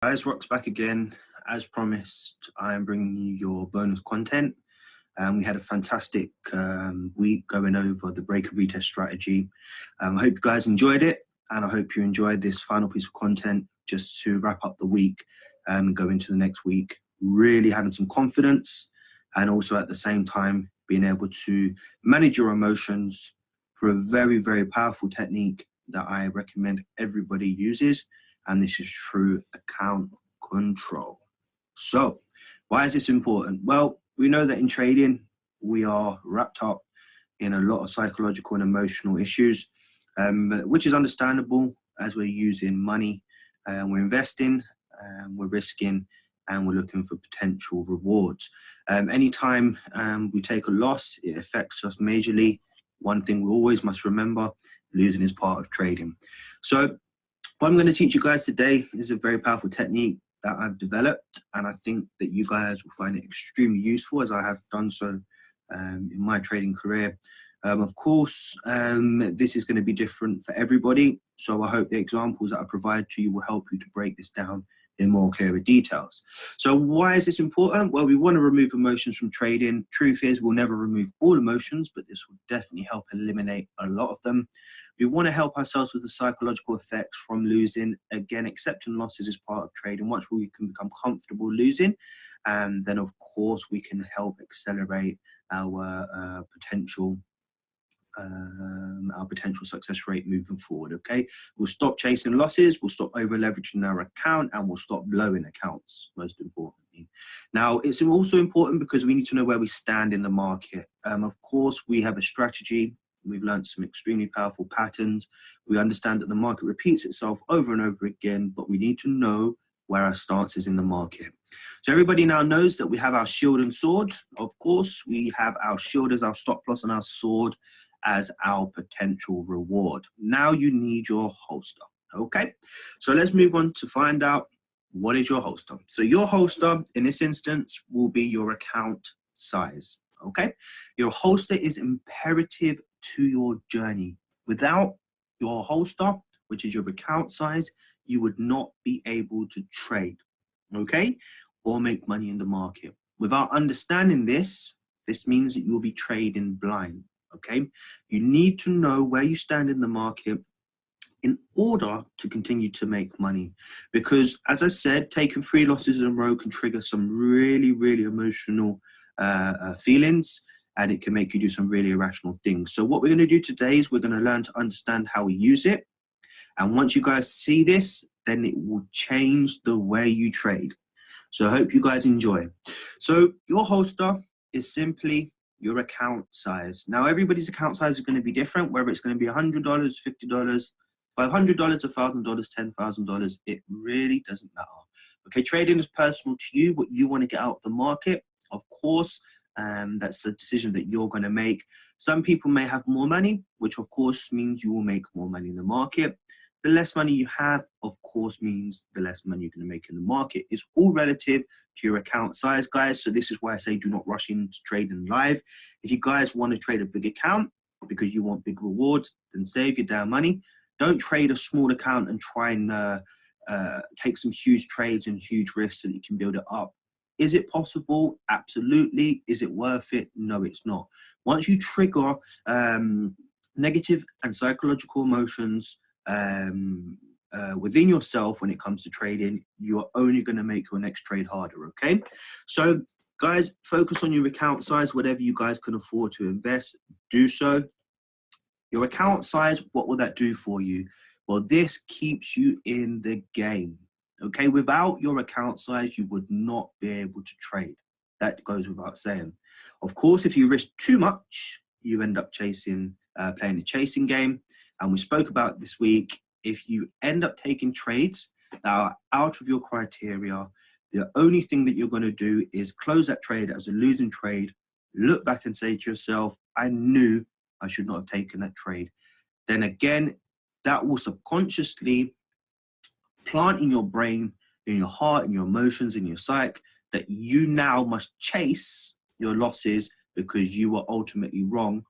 Guys, Rock's back again. As promised, I am bringing you your bonus content. We had a fantastic week going over the break and retest strategy. I hope you guys enjoyed it, and I hope you enjoyed this final piece of content just to wrap up the week and go into the next week, really having some confidence, and also at the same time being able to manage your emotions through a very, very powerful technique that I recommend everybody uses, and this is through account control. So why is this important? Well, we know that in trading, we are wrapped up in a lot of psychological and emotional issues, which is understandable as we're using money, we're investing, we're risking, and we're looking for potential rewards. Anytime we take a loss, it affects us majorly. One thing we always must remember, losing is part of trading. So what I'm going to teach you guys today is a very powerful technique that I've developed, and I think that you guys will find it extremely useful, as I have done so in my trading career. Of course, this is going to be different for everybody, so I hope the examples that I provide to you will help you to break this down in more clearer details. So why is this important? Well, we want to remove emotions from trading. Truth is, we'll never remove all emotions, but this will definitely help eliminate a lot of them. We want to help ourselves with the psychological effects from losing. Again, accepting losses is part of trading. Once we can become comfortable losing, and then of course we can help accelerate our potential success rate moving forward. Okay, we'll stop chasing losses, we'll stop over leveraging our account, and we'll stop blowing accounts, most importantly. Now, it's also important because we need to know where we stand in the market. Of course, we have a strategy. We've learned some extremely powerful patterns. We understand that the market repeats itself over and over again, but we need to know where our stance is in the market. So everybody now knows that we have our shield and sword. Of course, we have our shield as our stop loss and our sword as our potential reward. Now you need your holster. Okay, so let's move on to find out what is your holster. So your holster in this instance will be your account size. Okay, your holster is imperative to your journey. Without your holster, which is your account size, you would not be able to trade, okay, or make money in the market. Without understanding this, this means that you'll be trading blind. Okay, you need to know where you stand in the market in order to continue to make money, because as I said, taking 3 losses in a row can trigger some really, really emotional feelings, and it can make you do some really irrational things. So what we're going to do today is we're going to learn to understand how we use it, and once you guys see this, then it will change the way you trade. So I hope you guys enjoy. So your holster is simply your account size. Now, everybody's account size is going to be different, whether it's going to be $100, $50, $500, $1,000, $10,000. It really doesn't matter. Okay, trading is personal to you, what you want to get out of the market. Of course, that's a decision that you're going to make. Some people may have more money, which of course means you will make more money in the market. The less money you have, of course, means the less money you're going to make in the market. It's all relative to your account size, guys. So this is why I say do not rush into trading live. If you guys want to trade a big account because you want big rewards, then save your damn money. Don't trade a small account and try and take some huge trades and huge risks so that you can build it up. Is it possible? Absolutely. Is it worth it? No, it's not. Once you trigger negative and psychological emotions within yourself when it comes to trading, you're only going to make your next trade harder. Okay, so guys, focus on your account size. Whatever you guys can afford to invest, do so. Your account size, what will that do for you? Well, this keeps you in the game. Okay, without your account size, you would not be able to trade. That goes without saying. Of course, if you risk too much, you end up playing a chasing game. And we spoke about this week, if you end up taking trades that are out of your criteria, the only thing that you're going to do is close that trade as a losing trade, look back and say to yourself, I knew I should not have taken that trade. Then again, that will subconsciously plant in your brain, in your heart, in your emotions, in your psyche, that you now must chase your losses because you were ultimately wrong.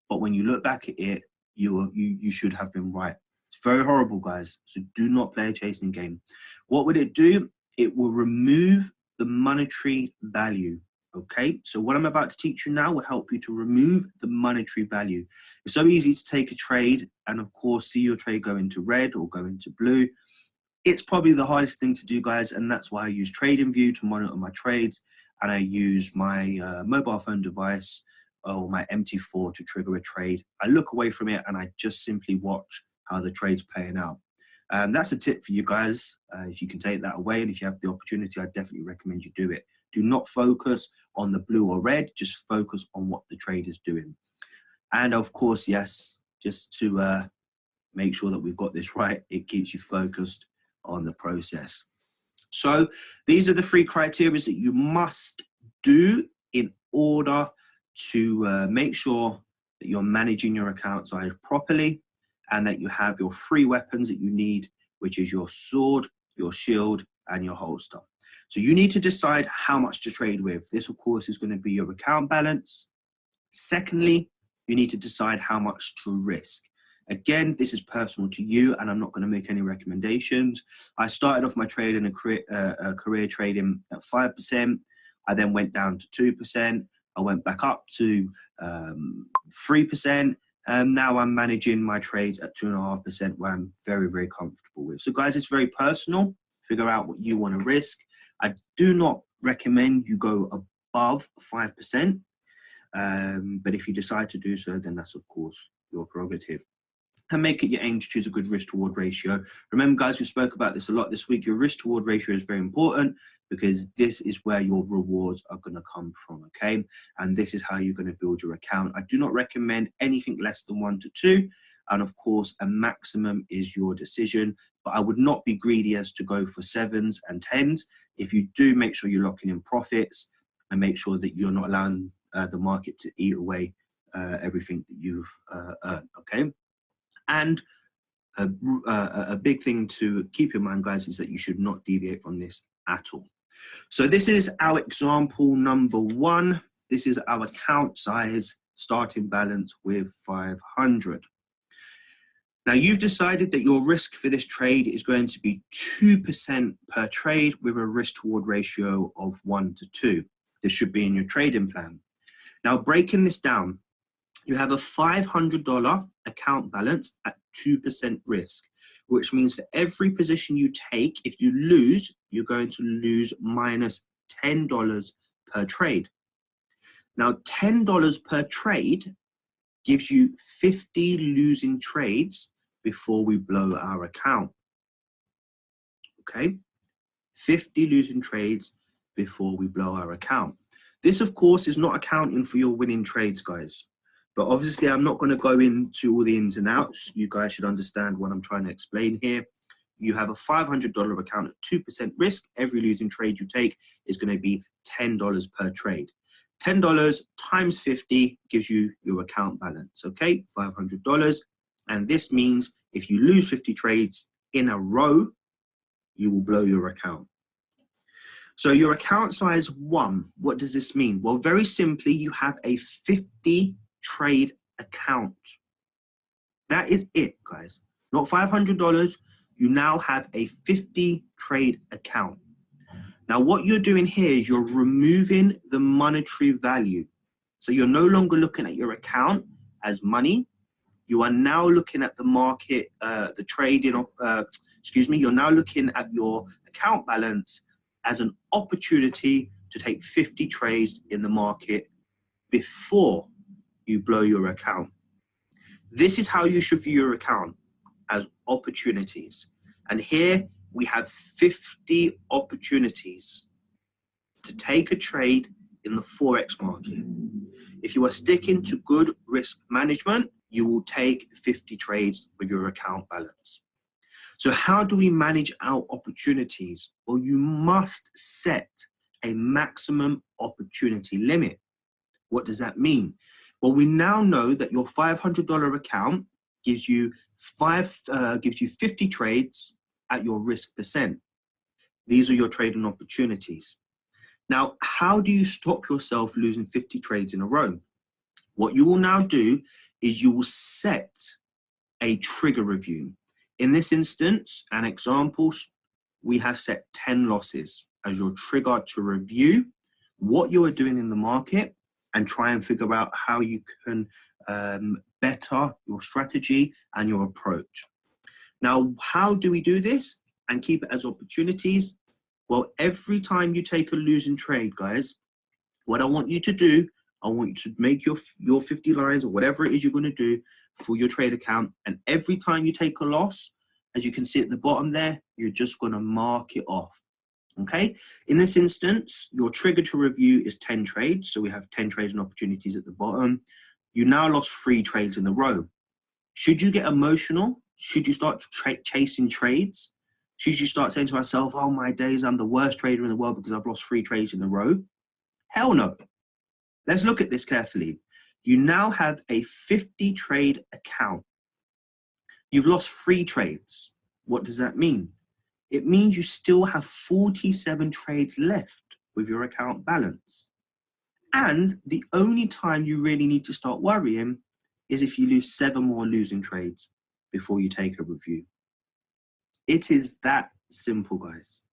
But when you look back at it, you should have been right. It's very horrible, guys. So do not play a chasing game. What would it do? it will remove the monetary value. Okay, so what I'm about to teach you now will help you to remove the monetary value. It's so easy to take a trade and of course see your trade go into red or go into blue. It's probably the hardest thing to do, guys, and that's why I use TradingView to monitor my trades, and I use my mobile phone device or my MT4 to trigger a trade. I look away from it and I just simply watch how the trade's playing out. That's a tip for you guys. If you can take that away, and if you have the opportunity, I definitely recommend you do it. Do not focus on the blue or red, just focus on what the trade is doing. And of course, yes, just to make sure that we've got this right, it keeps you focused on the process. So these are the 3 criteria that you must do in order to make sure that you're managing your account size properly, and that you have your 3 weapons that you need, which is your sword, your shield, and your holster. So you need to decide how much to trade with. This, of course, is going to be your account balance. Secondly, you need to decide how much to risk. Again, this is personal to you, and I'm not going to make any recommendations. I started off my trade in a career trading at 5%. I then went down to 2%. I went back up to 3%. And now I'm managing my trades at 2.5%, where I'm very, very comfortable with. So guys, it's very personal. Figure out what you want to risk. I do not recommend you go above 5%. But if you decide to do so, then that's, of course, your prerogative. And make it your aim to choose a good risk-to-reward ratio. Remember, guys, we spoke about this a lot this week. Your risk-to-reward ratio is very important, because this is where your rewards are going to come from, okay? And this is how you're going to build your account. I do not recommend anything less than 1 to 2. And of course, a maximum is your decision. But I would not be greedy as to go for 7s and 10s. If you do, make sure you're locking in profits and make sure that you're not allowing the market to eat away everything that you've earned, okay? And a big thing to keep in mind, guys, is that you should not deviate from this at all. So this is our example number 1. This is our account size, starting balance with 500. Now you've decided that your risk for this trade is going to be 2% per trade with a risk-to-reward ratio of 1 to 2. This should be in your trading plan. Now breaking this down, you have a $500 account balance at 2% risk, which means for every position you take, if you lose, you're going to lose minus $10 per trade. Now, $10 per trade gives you 50 losing trades before we blow our account. Okay? 50 losing trades before we blow our account. This, of course, is not accounting for your winning trades, guys. But obviously, I'm not going to go into all the ins and outs. You guys should understand what I'm trying to explain here. You have a $500 account at 2% risk. Every losing trade you take is going to be $10 per trade. $10 times 50 gives you your account balance, okay? $500. And this means if you lose 50 trades in a row, you will blow your account. So your account size 1, what does this mean? Well, very simply, you have a 50 trade account. That is it, guys. Not $500. You now have a 50 trade account. Now, what you're doing here is you're removing the monetary value. So you're no longer looking at your account as money. You are now looking at the market, the trading, you're now looking at your account balance as an opportunity to take 50 trades in the market before you blow your account. This is how you should view your account, as opportunities. And here we have 50 opportunities to take a trade in the Forex market. If you are sticking to good risk management, you will take 50 trades with your account balance. So how do we manage our opportunities? Well, you must set a maximum opportunity limit. What does that mean? Well, we now know that your $500 account gives you 50 trades at your risk percent. These are your trading opportunities. Now, how do you stop yourself losing 50 trades in a row? What you will now do is you will set a trigger review. In this instance, an example, we have set 10 losses as your trigger to review what you are doing in the market and try and figure out how you can better your strategy and your approach. Now, how do we do this and keep it as opportunities? Well, every time you take a losing trade, guys, what I want you to do, I want you to make your 50 lines or whatever it is you're going to do for your trade account. And every time you take a loss, as you can see at the bottom there, you're just going to mark it off. Okay. In this instance, your trigger to review is 10 trades. So we have 10 trades and opportunities at the bottom. You now lost 3 trades in a row. Should you get emotional? Should you start chasing trades? Should you start saying to yourself, oh my days, I'm the worst trader in the world because I've lost 3 trades in a row? Hell no. Let's look at this carefully. You now have a 50 trade account. You've lost 3 trades. What does that mean? It means you still have 47 trades left with your account balance. And the only time you really need to start worrying is if you lose 7 more losing trades before you take a review. It is that simple, guys.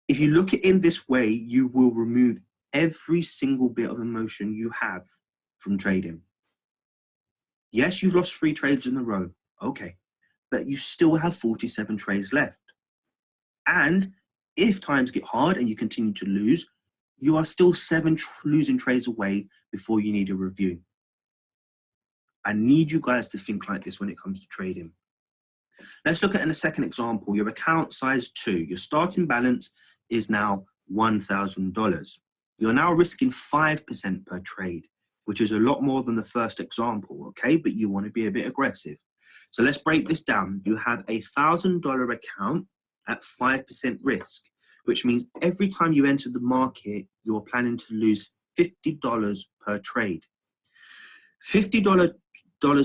If you look at it in this way, you will remove every single bit of emotion you have from trading. Yes, you've lost 3 trades in a row. Okay. But you still have 47 trades left. And if times get hard and you continue to lose, you are still 7 losing trades away before you need a review. I need you guys to think like this when it comes to trading. Let's look at a second example. Your account size 2. Your starting balance is now $1,000. You're now risking 5% per trade, which is a lot more than the first example, okay? But you want to be a bit aggressive. So let's break this down. You have a $1,000 account at 5% risk, which means every time you enter the market, you're planning to lose $50 per trade. $50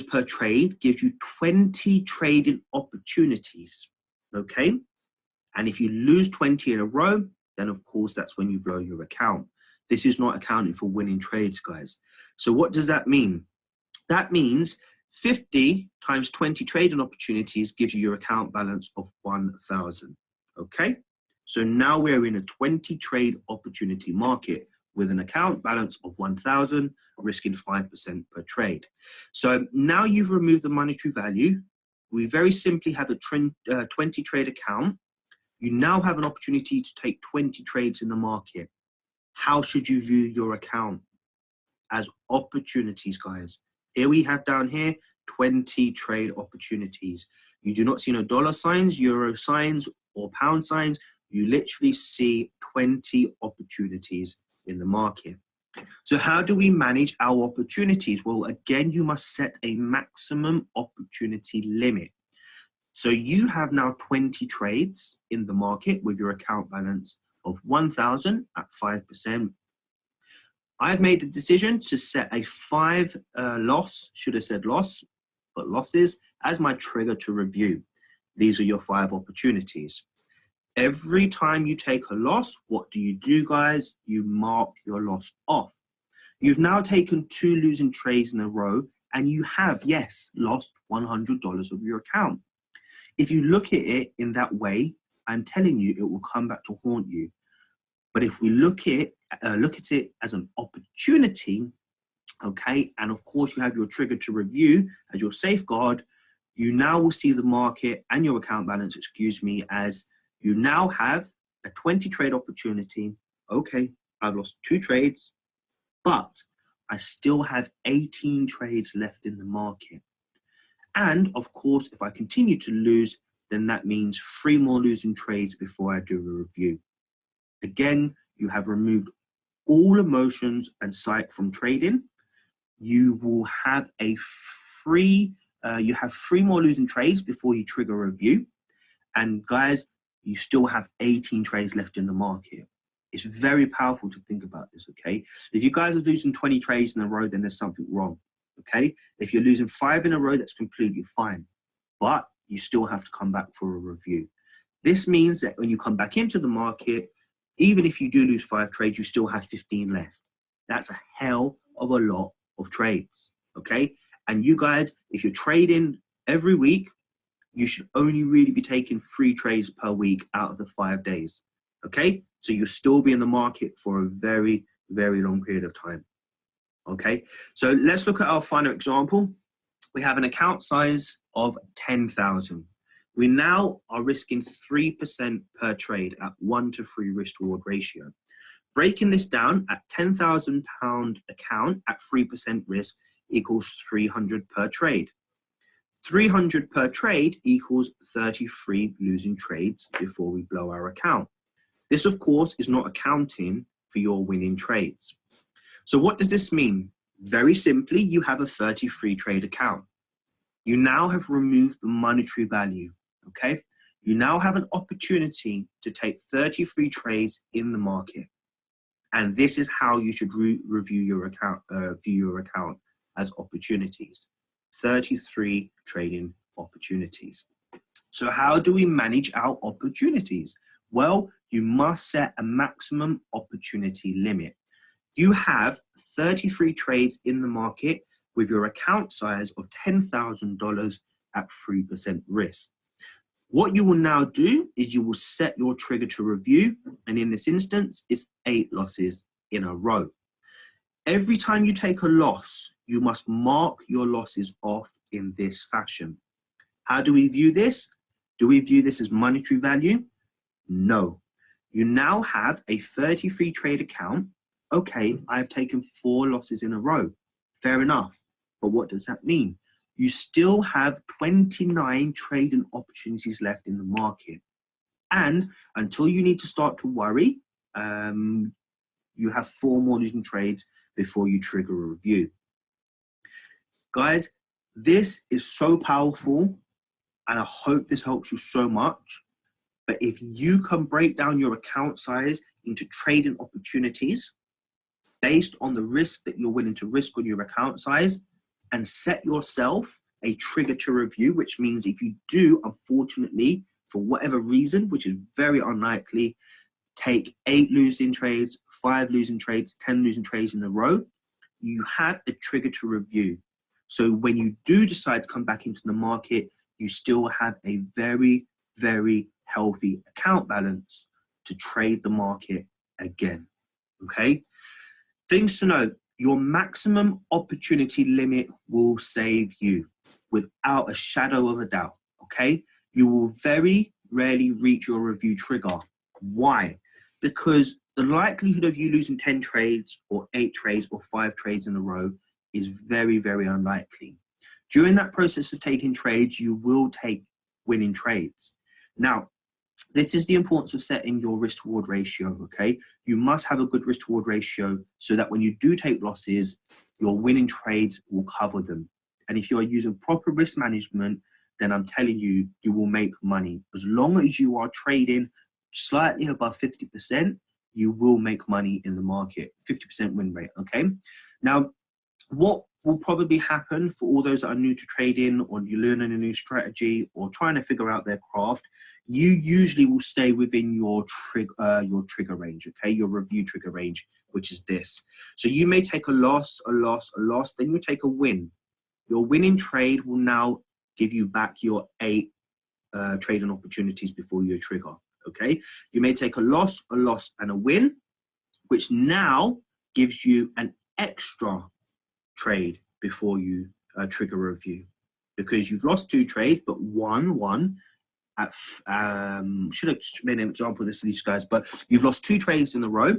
per trade gives you 20 trading opportunities, okay? And if you lose 20 in a row, then of course that's when you blow your account. This is not accounting for winning trades, guys. So what does that mean? That means 50 times 20 trading opportunities gives you your account balance of 1,000, okay? So now we're in a 20 trade opportunity market with an account balance of 1,000, risking 5% per trade. So now you've removed the monetary value. We very simply have a 20 trade account. You now have an opportunity to take 20 trades in the market. How should you view your account? As opportunities, guys. Here we have down here 20 trade opportunities. You do not see no dollar signs, euro signs, or pound signs. You literally see 20 opportunities in the market. So how do we manage our opportunities? Well, again, you must set a maximum opportunity limit. So you have now 20 trades in the market with your account balance of 1,000 at 5%. I've made the decision to set a 5 loss, should have said loss, but losses as my trigger to review. These are your 5 opportunities. Every time you take a loss, what do you do, guys? You mark your loss off. You've now taken 2 losing trades in a row, and you have, yes, lost $100 of your account. If you look at it in that way, I'm telling you, it will come back to haunt you. But if we look at it as an opportunity, okay, and of course you have your trigger to review as your safeguard, you now will see the market and your account balance, excuse me, as you now have a 20 trade opportunity. Okay, I've lost 2 trades, but I still have 18 trades left in the market. And of course, if I continue to lose, then that means 3 more losing trades before I do a review. Again, you have removed all emotions and psych from trading. You will have a you have 3 more losing trades before you trigger a review. And guys, you still have 18 trades left in the market. It's very powerful to think about this, okay? If you guys are losing 20 trades in a row, then there's something wrong, okay? If you're losing 5 in a row, that's completely fine. But you still have to come back for a review. This means that when you come back into the market, even if you do lose 5 trades, you still have 15 left. That's a hell of a lot of trades, okay? And you guys, if you're trading every week, you should only really be taking 3 trades per week out of the 5 days. Okay, so you'll still be in the market for a very, very long period of time. Okay, so let's look at our final example. We have an account size of 10,000. We now are risking 3% per trade at 1 to 3 risk reward ratio. Breaking this down, at £10,000 account at 3% risk equals 300 per trade. 300 per trade equals 33 losing trades before we blow our account. This, of course, is not accounting for your winning trades. So what does this mean? Very simply, you have a 33 trade account. You now have removed the monetary value, okay? You now have an opportunity to take 33 trades in the market. And this is how you should review your account, view your account as opportunities. 33 trading opportunities. So how do we manage our opportunities? Well, you must set a maximum opportunity limit. You have 33 trades in the market with your account size of $10,000 at 3% risk. What you will now do is you will set your trigger to review, and in this instance, it's 8 losses in a row. Every time you take a loss, you must mark your losses off in this fashion. How do we view this? Do we view this as monetary value? No. You now have a 33 trade account. Okay, I've taken 4 losses in a row. Fair enough. But what does that mean? You still have 29 trading opportunities left in the market. And until you need to start to worry, you have 4 more losing trades before you trigger a review. Guys, this is so powerful, and I hope this helps you so much. But if you can break down your account size into trading opportunities based on the risk that you're willing to risk on your account size, and set yourself a trigger to review, which means if you do, unfortunately, for whatever reason, which is very unlikely, take 8 losing trades, 5 losing trades, 10 losing trades in a row, you have the trigger to review. So when you do decide to come back into the market, you still have a very, very healthy account balance to trade the market again, okay? Things to know, your maximum opportunity limit will save you without a shadow of a doubt, okay? You will very rarely reach your review trigger. Why? Because the likelihood of you losing 10 trades or 8 trades or 5 trades in a row is very, very unlikely. During that process of taking trades, you will take winning trades. Now, this is the importance of setting your risk-reward ratio, okay? You must have a good risk-reward ratio so that when you do take losses, your winning trades will cover them. And if you're using proper risk management, then I'm telling you, you will make money. As long as you are trading slightly above 50%, you will make money in the market, 50% win rate, okay? Now, what will probably happen for all those that are new to trading, or you're learning a new strategy or trying to figure out their craft, you usually will stay within your trigger range, okay? Your review trigger range, which is this. So you may take a loss, then you take a win. Your winning trade will now give you back your 8 trading opportunities before you trigger, okay? You may take a loss, and a win, which now gives you an extra trade before you trigger a review, because you've lost 2 trades but won at should have made an example of this to these guys, but you've lost 2 trades in a row.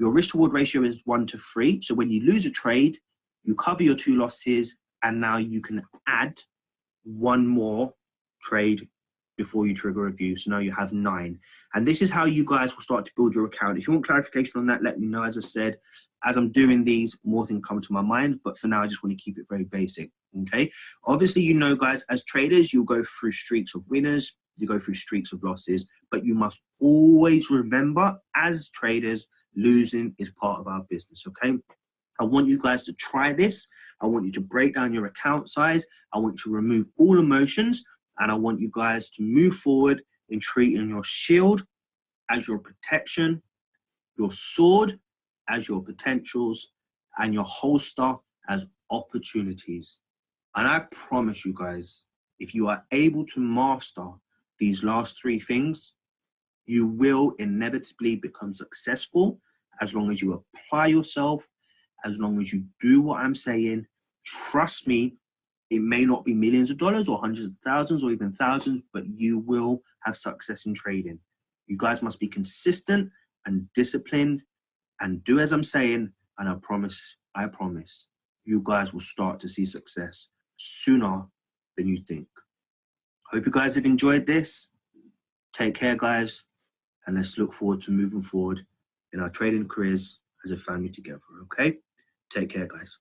Your risk reward ratio is 1 to 3, so when you lose a trade, you cover your 2 losses, and now you can add 1 more trade before you trigger a review. So now you have 9, and this is how you guys will start to build your account. If you want clarification on that, let me know. As I said, as I'm doing these, more things come to my mind, but for now, I just want to keep it very basic, okay? Obviously, you know, guys, as traders, you'll go through streaks of winners, you go through streaks of losses, but you must always remember, as traders, losing is part of our business, okay? I want you guys to try this. I want you to break down your account size. I want you to remove all emotions, and I want you guys to move forward in treating your shield as your protection, your sword as your potentials, and your holster as opportunities. And I promise you guys, If you are able to master these last three things, you will inevitably become successful as long as you apply yourself, as long as you do what I'm saying. Trust me, it may not be millions of dollars or hundreds of thousands or even thousands, but you will have success in trading. You guys must be consistent and disciplined and do as I'm saying, and I promise, you guys will start to see success sooner than you think. Hope you guys have enjoyed this. Take care, guys, and let's look forward to moving forward in our trading careers as a family together, okay? Take care, guys.